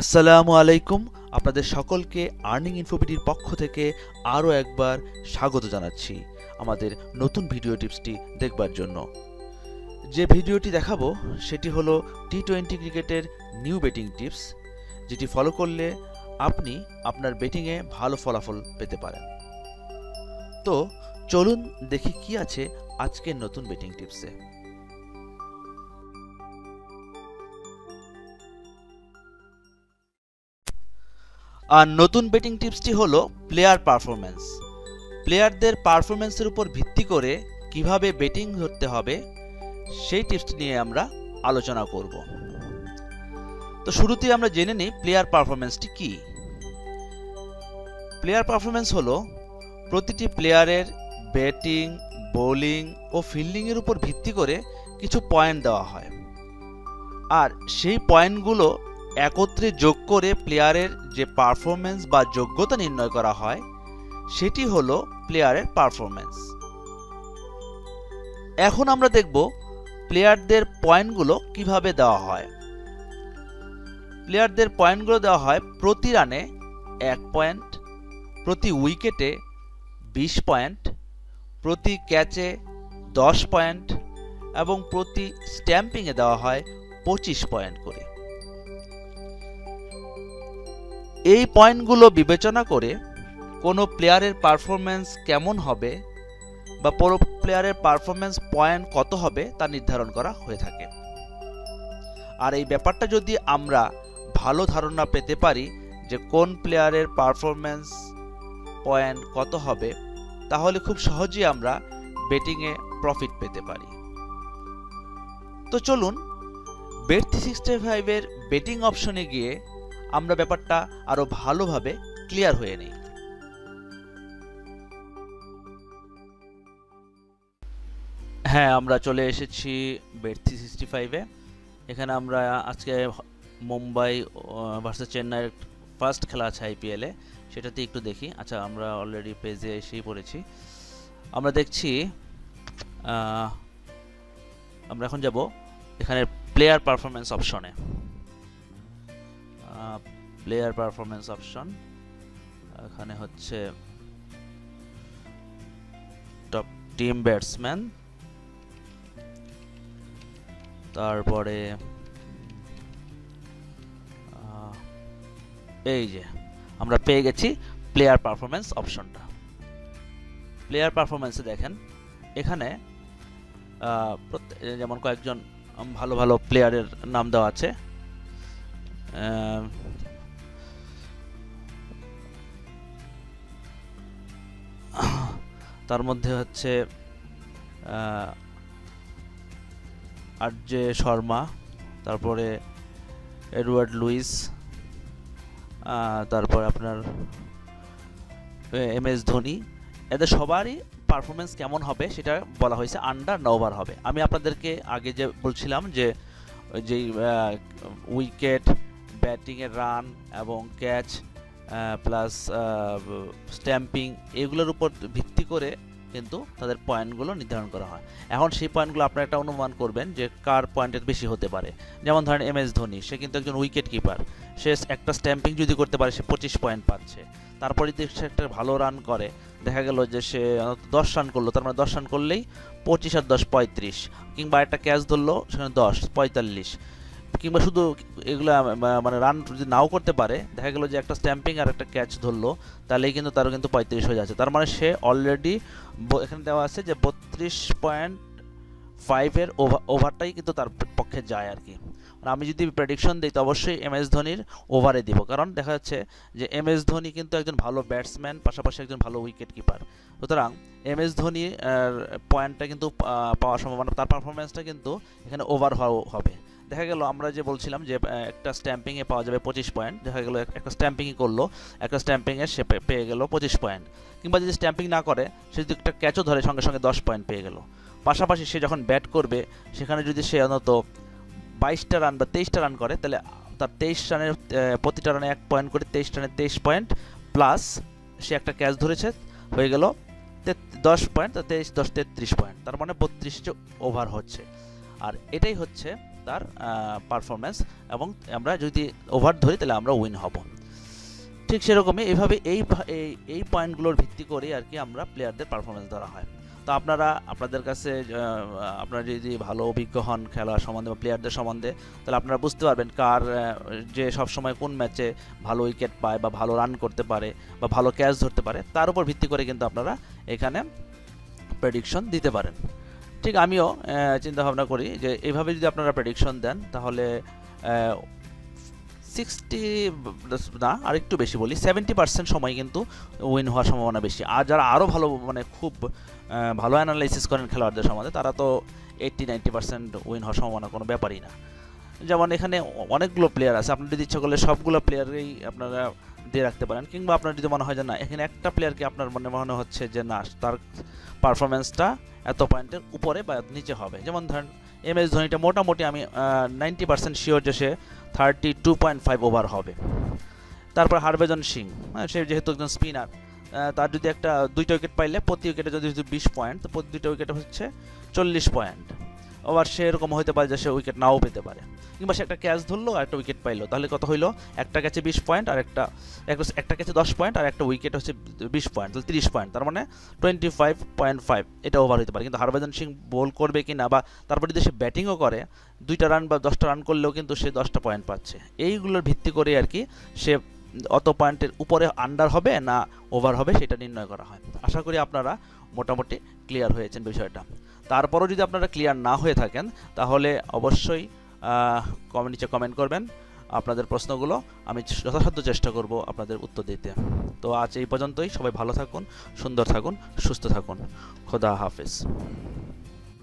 আসসালামু আলাইকুম। আপনাদের সকলকে আর্নিং ইনফোপিটির পক্ষ থেকে আরও একবার স্বাগত জানাচ্ছি আমাদের নতুন ভিডিও টিপসটি দেখবার জন্য। যে ভিডিওটি দেখাবো সেটি হলো টি-20 ক্রিকেটের নিউ বেটিং টিপস, যেটি ফলো করলে আপনি আপনার বেটিংয়ে ভালো ফলাফল পেতে পারেন। তো চলুন দেখি কি আছে আজকের নতুন বেটিং টিপসে। আর নতুন বেটিং টিপসটি হলো প্লেয়ার পারফরম্যান্স। প্লেয়ারদের পারফরম্যান্সের উপর ভিত্তি করে কিভাবে বেটিং ধরতে হবে সেই টিপসটি নিয়ে আমরা আলোচনা করব। তো শুরুতেই আমরা জেনে নিই প্লেয়ার পারফরম্যান্সটি কি। প্লেয়ার পারফরম্যান্স হলো প্রতিটি প্লেয়ারের ব্যাটিং, বোলিং ও ফিল্ডিংয়ের উপর ভিত্তি করে কিছু পয়েন্ট দেওয়া হয়, আর সেই পয়েন্টগুলো একত্রে যোগ করে প্লেয়ারের যে পারফরম্যান্স বা যোগ্যতা নির্ণয় করা হয় সেটি হলো প্লেয়ারের পারফরম্যান্স। এখন আমরা দেখব প্লেয়ারদের পয়েন্টগুলো কিভাবে দেওয়া হয়। প্লেয়ারদের পয়েন্টগুলো দেওয়া হয় প্রতি রানে 1 পয়েন্ট, প্রতি উইকেটে 20 পয়েন্ট, প্রতি ক্যাচে 10 পয়েন্ট এবং প্রতি স্ট্যাম্পিংয়ে দেওয়া হয় 25 পয়েন্ট করে। এই পয়েন্টগুলো বিবেচনা করে কোনো প্লেয়ারের পারফরম্যান্স কেমন হবে বা প্লেয়ারের পারফরম্যান্স পয়েন্ট কত হবে তা নির্ধারণ করা হয়ে থাকে। আর এই ব্যাপারটা যদি আমরা ভালো ধারণা পেতে পারি যে কোন প্লেয়ারের পারফরম্যান্স পয়েন্ট কত হবে, তাহলে খুব সহজেই আমরা বেটিংয়ে প্রফিট পেতে পারি। তো চলুন Bet365 এর বেটিং অপশনে গিয়ে আমরা ব্যাপারটা আরো ভালোভাবে ক্লিয়ার হয়ে নেই। হ্যাঁ, আমরা চলে এসেছি Bet365 এ। এখানে আমরা আজকে মুম্বাই ভার্সেস চেন্নাইয়ের ফার্স্ট খেলা আছে আইপিএলে, সেটাতে একটু দেখি। আচ্ছা, আমরা অলরেডি পেজে এসেই পড়েছি। আমরা দেখছি আমরা এখন যাব এখানে প্লেয়ার পারফরম্যান্স অপশনে। প্লেয়ার পারফরম্যান্স অপশন, এখানে হচ্ছে টপ টিম ব্যাটসম্যান, তারপরে এই যে আমরা পেয়ে গেছি প্লেয়ার পারফরম্যান্স অপশনটা। প্লেয়ার পারফরম্যান্সে দেখেন এখানে যেমন কয়েকজন ভালো ভালো প্লেয়ারের নাম দেওয়া আছে। তার মধ্যে হচ্ছে আরজে শর্মা, তারপরে এডওয়ার্ড লুইস, তারপর আপনার MS ধোনি। এদের সবারই পারফরমেন্স কেমন হবে সেটা বলা হয়েছে আন্ডার 9 ওভার হবে। আমি আপনাদেরকে আগে যে বলছিলাম যে যেই উইকেট, ব্যাটিংয়ের রান এবং ক্যাচ প্লাস স্ট্যাম্পিং, এগুলোর উপর ভিত্তি করে কিন্তু তাদের পয়েন্টগুলো নির্ধারণ করা হয়। এখন সেই পয়েন্টগুলো আপনারা একটা অনুমান করবেন যে কার পয়েন্টের বেশি হতে পারে। যেমন ধরেন MS ধোনি, সে কিন্তু একজন উইকেট কিপার, সে একটা স্ট্যাম্পিং যদি করতে পারে সে 25 পয়েন্ট পাচ্ছে। তারপরে যদি সে একটা ভালো রান করে, দেখা গেল যে সে 10 রান করলো, তার মানে 10 রান করলেই 25 আর 10 35, কিংবা একটা ক্যাচ ধরলো সেখানে 10 45, কিংবা শুধু এগুলো মানে রান যদি নাও করতে পারে, দেখা গেল যে একটা স্ট্যাম্পিং আর একটা ক্যাচ ধরলো, তাহলেই কিন্তু তারও কিন্তু 35 হয়ে যাচ্ছে। তার মানে সে অলরেডি এখানে দেওয়া আছে যে 32.5 এর ওভারটাই কিন্তু তার পক্ষে যায় আর কি। আমি যদি প্রেডিকশন দিই তো অবশ্যই MS ধোনির ওভারে দিব, কারণ দেখা যাচ্ছে যে MS ধোনি কিন্তু একজন ভালো ব্যাটসম্যান, পাশাপাশি একজন ভালো উইকেট কিপার। সুতরাং MS ধোনি পয়েন্টটা কিন্তু পাওয়ার সম্ভাবনা, তার পারফরমেন্সটা কিন্তু এখানে ওভার হবে। দেখা গেল আমরা যে বলছিলাম যে একটা স্ট্যাম্পিংয়ে পাওয়া যাবে 25 পয়েন্ট, দেখা গেল একটা স্ট্যাম্পিংই করলো, একটা স্ট্যাম্পিংয়ে সে পেয়ে গেল 25 পয়েন্ট, কিংবা যদি স্ট্যাম্পিং না করে সে যদি একটা ক্যাচও ধরে সঙ্গে সঙ্গে 10 পয়েন্ট পেয়ে গেল। পাশাপাশি সে যখন ব্যাট করবে সেখানে যদি সে অন্তত 22টা রান বা 23টা রান করে, তাহলে তার 23 রানের প্রতিটা রানে 1 পয়েন্ট করে 23 রানে 23 পয়েন্ট, প্লাস সে একটা ক্যাচ ধরেছে, হয়ে গেল 10 পয়েন্ট, 23 10 33 পয়েন্ট, তার মানে 32 ওভার হচ্ছে। আর এটাই হচ্ছে তার পারফরম্যান্স, এবং আমরা যদি ওভার ধরি তাহলে আমরা উইন হব। ঠিক সেরকমই এইভাবে এই পয়েন্টগুলোর ভিত্তি করে আর কি আমরা প্লেয়ারদের পারফরম্যান্স ধরা হয়। তো আপনাদের কাছে আপনারা যদি ভালো অভিজ্ঞ হন খেলার সম্বন্ধে বা প্লেয়ারদের সম্বন্ধে, তাহলে আপনারা বুঝতে পারবেন কার যে সবসময় কোন ম্যাচে ভালো উইকেট পায় বা ভালো রান করতে পারে বা ভালো ক্যাচ ধরতে পারে, তার উপর ভিত্তি করে কিন্তু আপনারা এখানে প্রেডিকশন দিতে পারেন। ঠিক আমিও চিন্তা ভাবনা করি যে এইভাবে যদি আপনারা প্রেডিকশন দেন তাহলে 60 না, আর একটু বেশি বলি, 70% সময় কিন্তু উইন হওয়ার সম্ভাবনা বেশি। আর যারা আরও ভালো মানে খুব ভালো অ্যানালাইসিস করেন খেলোয়াড়দের সম্বন্ধে, তারা তো 80-90% উইন হওয়ার সম্ভাবনা কোনো ব্যাপারই না। যেমন এখানে অনেকগুলো প্লেয়ার আছে, আপনার যদি ইচ্ছা করলে সবগুলো প্লেয়ারেই আপনারা দিয়ে রাখতে পারেন, কিংবা আপনার যদি মনে হয় যে না এখানে একটা প্লেয়ারকে আপনার মনে হচ্ছে যে না তার পারফরমেন্সটা এত পয়েন্টের উপরে বা নিচে হবে, যেমন ধরেন MS ধোনিটা মোটামুটি আমি 90% শিওর যে সে 32.5 ওভার হবে। তারপর হরভজন সিং, সে যেহেতু একজন স্পিনার, তার যদি একটা 2টা উইকেট পাইলে প্রতি উইকেটে যদি 20 পয়েন্ট, তো প্রতি 2টা উইকেটে হচ্ছে 40 পয়েন্ট। আবার সে এরকম হতে পারে যে সে উইকেট নাও পেতে পারে, কিংবা সে একটা ক্যাচ ধরলো আর একটা উইকেট পাইলো, তাহলে কত হইলো, একটা ক্যাচে 20 পয়েন্ট আর একটা ক্যাচে 10 পয়েন্ট আর একটা উইকেট হচ্ছে 20 পয়েন্ট, তাহলে 30 পয়েন্ট, তার মানে 25.5 এটা ওভার হতে পারে। কিন্তু হরভজন সিং বোল করবে কিনা, বা তারপর যদি সে ব্যাটিংও করে 2টা রান বা 10টা রান করলেও কিন্তু সে 10টা পয়েন্ট পাচ্ছে। এইগুলোর ভিত্তি করে আর কি সে অত পয়েন্টের উপরে আন্ডার হবে না ওভার হবে সেটা নির্ণয় করা হয়। আশা করি আপনারা মোটামুটি ক্লিয়ার হয়েছেন বিষয়টা। তারপরও যদি আপনারা ক্লিয়ার না হয়ে থাকেন তাহলে অবশ্যই নিচে কমেন্ট করবেন আপনাদের প্রশ্নগুলো, আমি যথাসাধ্য চেষ্টা করব আপনাদের উত্তর দিতে। তো আজ এই পর্যন্তই, সবাই ভালো থাকুন, সুন্দর থাকুন, সুস্থ থাকুন, খোদা হাফেজ।